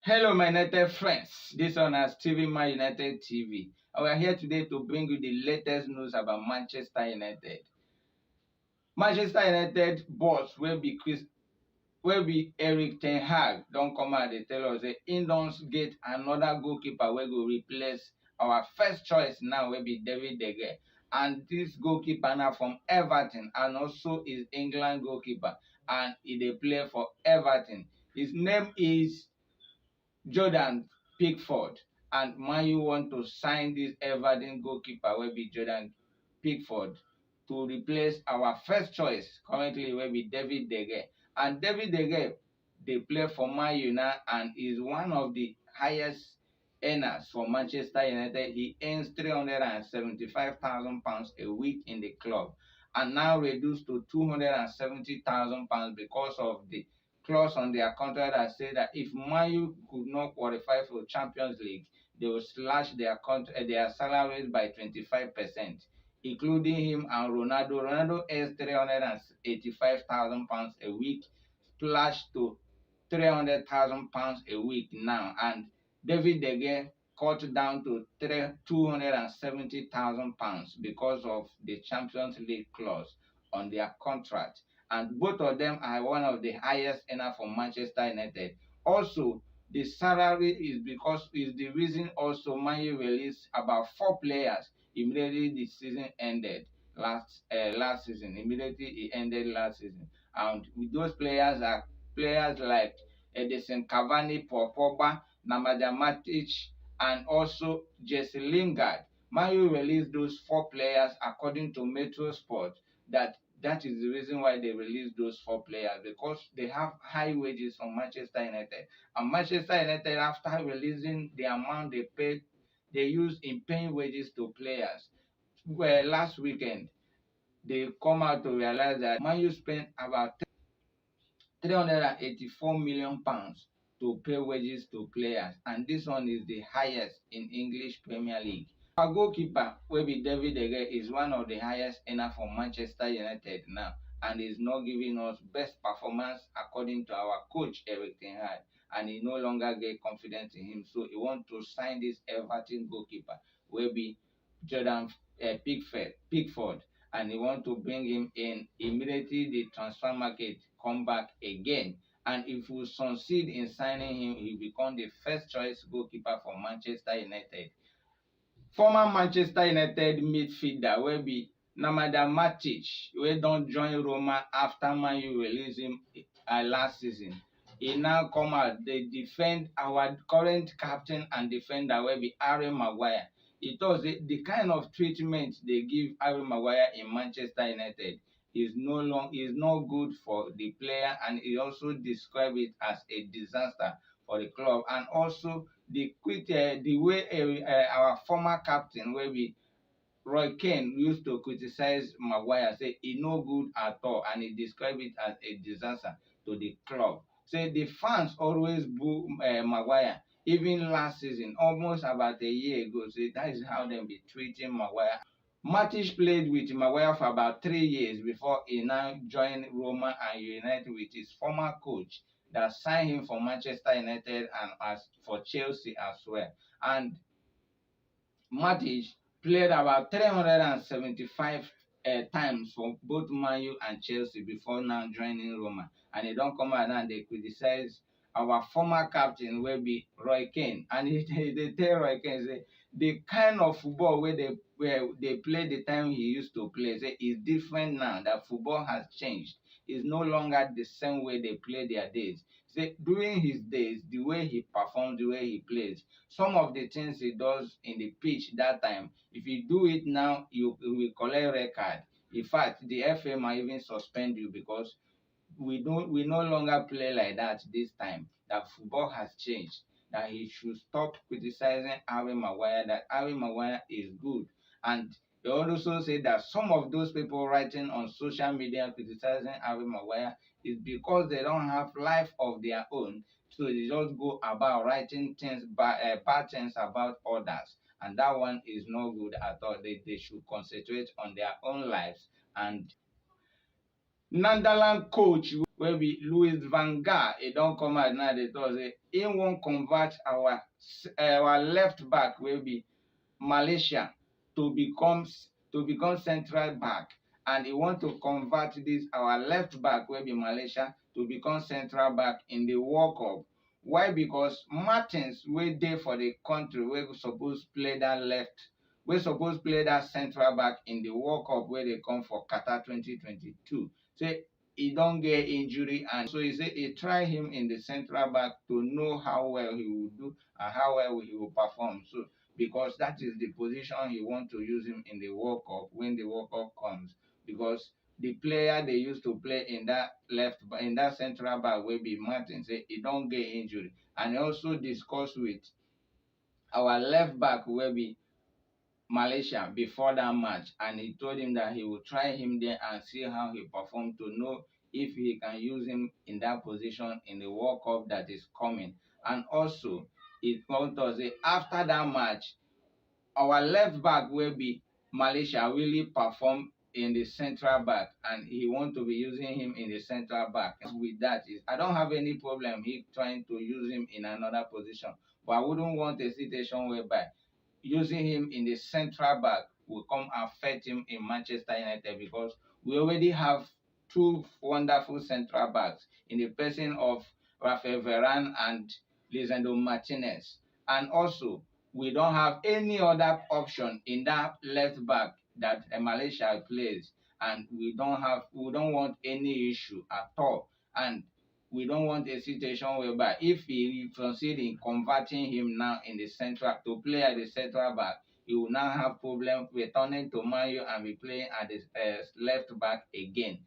Hello, my United friends. This one is TV My United TV. We are here today to bring you the latest news about Manchester United. Manchester United boss will be Eric Ten Hag. Don't come out they tell us say he don't get another goalkeeper wey go replace our first choice now will be David De Gea. And this goalkeeper now from Everton and also is England goalkeeper and he dey play for Everton. His name is Jordan Pickford, and Man U want to sign this Everton goalkeeper will be Jordan Pickford to replace our first choice currently will be David De Gea. And David De Gea they play for Man U now and is one of the highest earners for Manchester United. He earns £375,000 a week in the club and now reduced to £270,000 because of the clause on their contract that said that if Man U could not qualify for Champions League, they will slash their salaries by 25%, including him and Ronaldo. Ronaldo earns £385,000 a week, slashed to £300,000 a week now, and David De Gea cut down to £270,000 because of the Champions League clause on their contract. And both of them are one of the highest earner for Manchester United. Also, the salary is because is the reason also Man U released about 4 players immediately the season ended last season. Immediately it ended last season, and with those players are players like Edison Cavani, Paul Pogba, Nemanja Matic, and also Jesse Lingard. Man U released those 4 players according to Metro Sport that is the reason why they released those 4 players, because they have high wages from Manchester United. And Manchester United, after releasing the amount they paid, they used in paying wages to players. Well, last weekend, they come out to realize that Man U spent about £384 million to pay wages to players, and this one is the highest in English Premier League. Our goalkeeper, will be David De Gea, is one of the highest earner for Manchester United now and is not giving us best performance according to our coach Eric Ten Hag, and he no longer get confidence in him. So he want to sign this Everton goalkeeper, will be Jordan Pickford, and he want to bring him in immediately the transfer market come back again. And if we succeed in signing him, he become the first choice goalkeeper for Manchester United. Former Manchester United midfielder will be Nemanja Matic, wey don join Roma after Man U release him last season. He now come out dey defend our current captain and defender will be Harry Maguire. He tok say the kind of treatment they give Harry Maguire in Manchester United is not good for the player, and he also describe it as a disaster for the club. And also the way our former captain wey be Roy Keane used to criticize Maguire, say he no good at all, and he described it as a disaster to the club. Say the fans always boo Maguire. Even last season, almost about a year ago, say that is how they be treating Maguire. Matic played with Maguire for about 3 years before he now joined Roma and united with his former coach that signed him for Manchester United and as for Chelsea as well. And Matic played about 375 times for both Man U and Chelsea before now joining Roma. And they don't come out and they criticize our former captain will be Roy Keane. And they tell Roy Keane, say, the kind of football where they play the time he used to play, say, is different now. That football has changed. It's no longer the same way they play their days. Say, during his days, the way he performs, the way he plays, some of the things he does in the pitch that time, if you do it now, you will collect red card. In fact, the FA might even suspend you because we no longer play like that this time. That football has changed. That he should stop criticizing Harry Maguire. That Harry Maguire is good. And they also say that some of those people writing on social media criticizing Harry Maguire is because they don't have life of their own. So they just go about writing bad things about others. And that one is not good at all. They should concentrate on their own lives. And Netherlands coach wey be Louis van Gaal. E don come out now dey talk say e wan convert our left back wey be Malaysia to become central back, and he want to convert this our left back wey be Malaysia to become central back in the World Cup. Why? Because Martins wey dey for the country wey suppose play that central back in the World Cup wey dey come for Qatar 2022, say he don get injury, and so he say he try him in the central back to know how well he will do and how well he will perform. So because that is the position he want to use him in the World Cup when the World Cup comes. Because the player they used to play in that central back will be Martin, say he don't get injury. And he also discuss with our left back will be Malaysia before that match, and he told him that he will try him there and see how he perform to know if he can use him in that position in the World Cup that is coming. And also he told us say after that match our left back will be Malaysia really perform in the central back, and he want to be using him in the central back. With that, I don't have any problem he trying to use him in another position, but I wouldn't want a situation whereby using him in the central back will come affect him in Manchester United, because we already have two wonderful central backs in the person of Rafael Varane and Lisandro Martinez. And also we don't have any other option in that left back that Malaysia plays, and we don't want any issue at all. And we don't want a situation whereby if he proceed in converting him now in the central to play at the central back, he will now have problem returning to Man U and be playing at the left back again.